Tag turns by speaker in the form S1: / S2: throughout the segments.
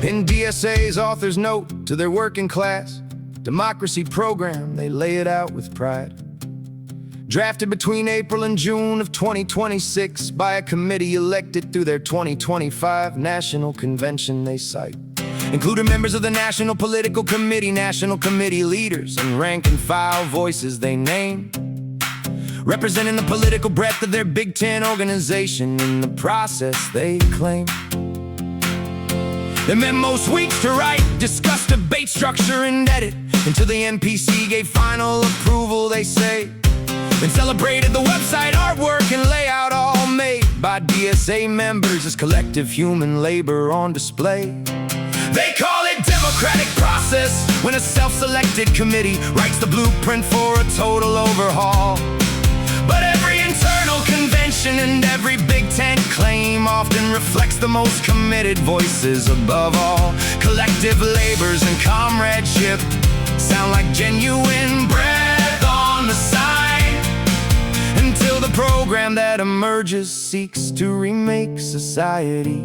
S1: In DSA's author's note to their working class democracy program, they lay it out with pride. Drafted between April and June of 2026 by a committee elected through their 2025 National Convention, they cite including members of the National Political Committee, National Committee leaders, and rank-and-file voices they name, representing the political breadth of their Big Ten organization. In the process, they claim they met most weeks to write, discuss, debate, structure, and edit until the NPC gave final approval, they say, then celebrated the website artwork and layout all made by DSA members as collective human labor on display. They call it democratic process when a self-selected committee writes the blueprint for a total overhaul. But every internal convention and every Big Ten claim often reflects the most committed voices above all. Collective labors and comradeship sound like genuine breath on the sign, until the program that emerges seeks to remake society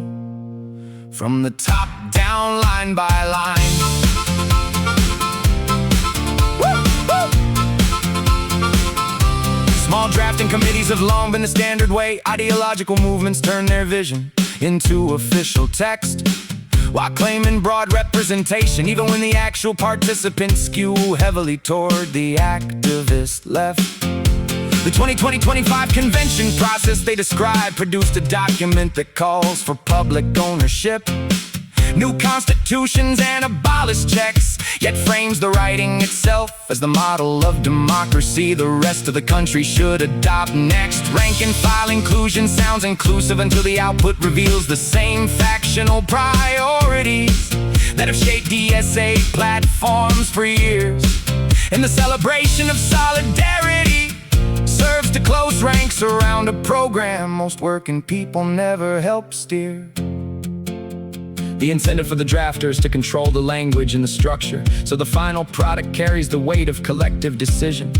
S1: from the top down, line by line. Woo, woo. Small drafting committees have long been the standard way ideological movements turn their vision into official text, while claiming broad representation, even when the actual participants skew heavily toward the activist left. The 2020-25 convention process they describe produced a document that calls for public ownership, new constitutions, and abolished checks, yet frames the writing itself as the model of democracy the rest of the country should adopt next. Rank and file inclusion sounds inclusive until the output reveals the same factional priorities that have shaped DSA platforms for years. And the celebration of solidarity serves to close ranks around a program most working people never help steer. The incentive for the drafters to control the language and the structure, so the final product carries the weight of collective decision,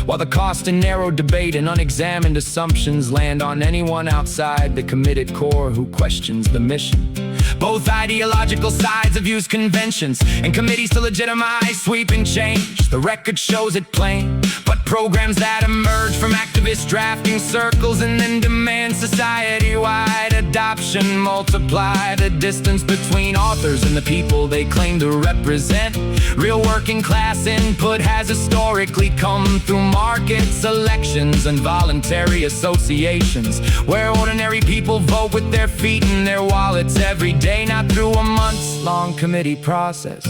S1: while the cost and narrow debate and unexamined assumptions land on anyone outside the committed core who questions the mission. Both ideological sides have used conventions and committees to legitimize sweeping change. The record shows it plain, but programs that emerge from activist drafting circles and then demand society-wide adoption multiply the distance between authors and the people they claim to represent. Real working class input has historically come through markets, elections, and voluntary associations, where ordinary people vote with their feet and their wallets every day, not through a months-long committee process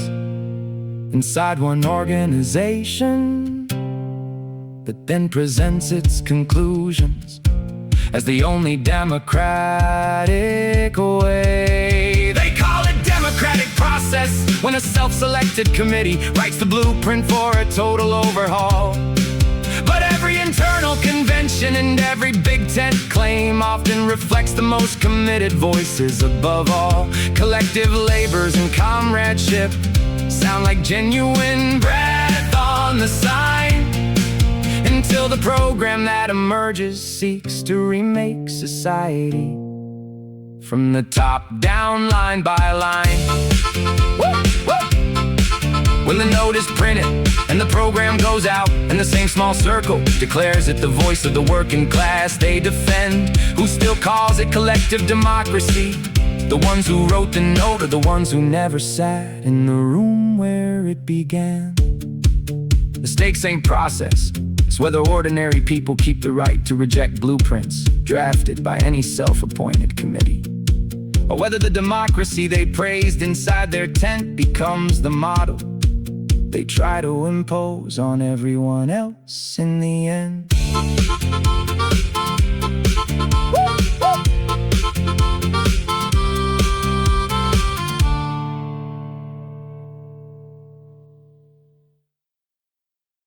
S1: inside one organization that then presents its conclusions as the only democratic way. They call it democratic process when a self-selected committee writes the blueprint for a total overhaul. But every internal convention and every Big Ten claim often reflects the most committed voices above all. Collective labors and comradeship sound like genuine breath on the sign, until the program that emerges seeks to remake society from the top down, line by line. Woo, woo. When the note is printed and the program goes out, and the same small circle declares it the voice of the working class they defend, who still calls it collective democracy? The ones who wrote the note or the ones who never sat in the room where it began? The stakes ain't process, it's whether ordinary people keep the right to reject blueprints drafted by any self-appointed committee, or whether the democracy they praised inside their tent becomes the model they try to impose on everyone else in the end.